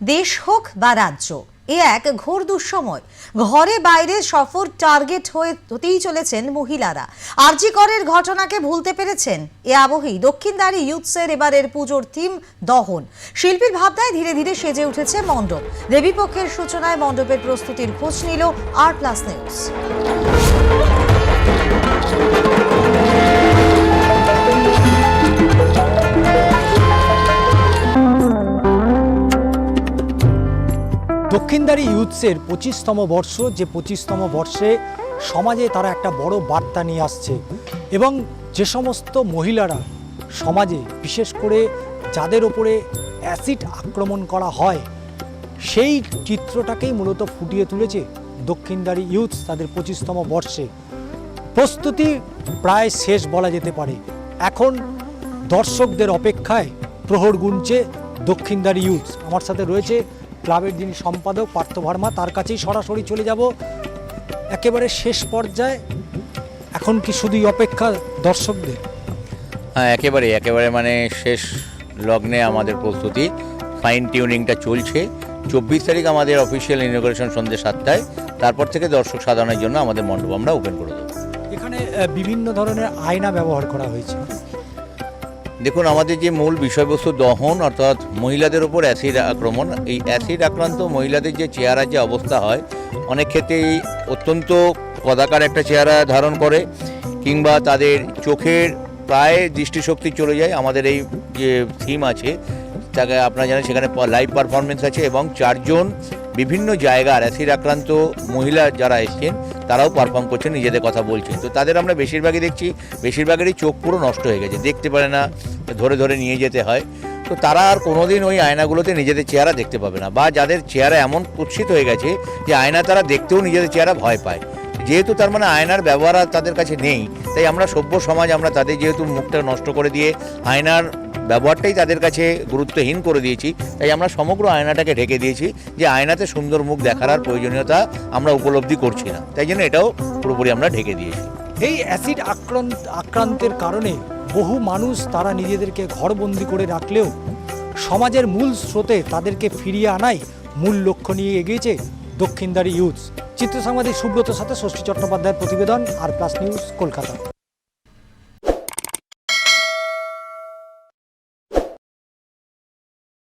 দেশ হোক বা রাজ্য, এ এক ঘোর দুঃসময়। ঘরে বাইরে সফর টার্গেট হতেই চলেছেন মহিলারা। আরজি করের ঘটনাকে ভুলতে পেরেছেন এ আবহেই দক্ষিণদ্বারে ইউথসের এবারের পুজোর থিম দহন। শিল্পীর ভাবনায় ধীরে ধীরে সেজে উঠেছে মণ্ডপ। দেবীপক্ষের সূচনায় মণ্ডপের প্রস্তুতির খোঁজ নিল আর+ নিউজ। দক্ষিণদ্বারে ইউথসের 25তম বর্ষ, যে 25তম বর্ষে সমাজে তারা একটা বড় বার্তা নিয়ে আসছে এবং যে সমস্ত মহিলারা সমাজে, বিশেষ করে যাদের ওপরে অ্যাসিড আক্রমণ করা হয়, সেই চিত্রটাকেই মূলত ফুটিয়ে তুলেছে দক্ষিণদ্বারে ইউথস তাদের 25তম বর্ষে। প্রস্তুতি প্রায় শেষ বলা যেতে পারে। এখন দর্শকদের অপেক্ষায় প্রহর গুনছে দক্ষিণদ্বারে ইউথস। আমার সাথে রয়েছে ক্লাবের যিনি সম্পাদক পার্থ ভার্মা, তার কাছেই সরাসরি চলে যাব। একেবারে শেষ পর্যায়ে এখন কি শুধুই অপেক্ষা দর্শকদের? হ্যাঁ, একেবারে মানে শেষ লগ্নে আমাদের প্রস্তুতি, ফাইন টিউনিংটা চলছে। 24 তারিখ আমাদের অফিসিয়াল ইনঅগ্রেশন সন্ধ্যে 7টায়। তারপর থেকে দর্শক সাধারণের জন্য আমাদের মণ্ডপ আমরা ওপেন করে দেবো। এখানে বিভিন্ন ধরনের আয়না ব্যবহার করা হয়েছে। দেখুন, আমাদের যে মূল বিষয়বস্তু দহন, অর্থাৎ মহিলাদের ওপর অ্যাসিড আক্রমণ। এই অ্যাসিড আক্রান্ত মহিলাদের যে চেহারার যে অবস্থা হয়, অনেক ক্ষেত্রেই অত্যন্ত কদাকার একটা চেহারা ধারণ করে, কিংবা তাদের চোখের প্রায় দৃষ্টিশক্তি চলে যায়। আমাদের এই যে থিম আছে, তাকে আপনারা জানেন, সেখানে লাইভ পারফরমেন্স আছে এবং 4 জন বিভিন্ন জায়গার অ্যাসিড আক্রান্ত মহিলা যারা এসছেন তারাও পারফর্ম করছেন, নিজেদের কথা বলছেন। তো তাদের আমরা বেশিরভাগই দেখছি, বেশিরভাগেরই চোখ পুরো নষ্ট হয়ে গেছে, দেখতে পারে না, ধরে ধরে নিয়ে যেতে হয়। তো তারা আর কোনোদিন ওই আয়নাগুলোতে নিজেদের চেহারা দেখতে পাবে না, বা যাদের চেহারা এমন কুৎসিত হয়ে গেছে যে আয়না তারা দেখতেও নিজেদের চেহারা ভয় পায়। যেহেতু তার মানে আয়নার ব্যবহার আর তাদের কাছে নেই, তাই আমরা সভ্য সমাজ, আমরা তাদের যেহেতু মুখটা নষ্ট করে দিয়ে আয়নার ব্যবহারটাই তাদের কাছে গুরুত্বহীন করে দিয়েছি, তাই আমরা সমগ্র আয়নাটাকে ঢেকে দিয়েছি, যে আয়নাতে সুন্দর মুখ দেখার আর প্রয়োজনীয়তা আমরা উপলব্ধি করছি না, তাই জন্য এটাও পুরোপুরি আমরা ঢেকে দিয়েছি। এই অ্যাসিড আক্রান্তের কারণে বহু মানুষ তারা নিজেদেরকে ঘরবন্দি করে রাখলেও সমাজের মূল স্রোতে তাদেরকে ফিরিয়ে আনাই মূল লক্ষ্য নিয়ে এগিয়েছে দক্ষিণদ্বারে ইউথস। চিত্র সাংবাদিক সুব্রত সাথে ষষ্ঠী চট্টোপাধ্যায়ের প্রতিবেদন, আর+ নিউজ, কলকাতা।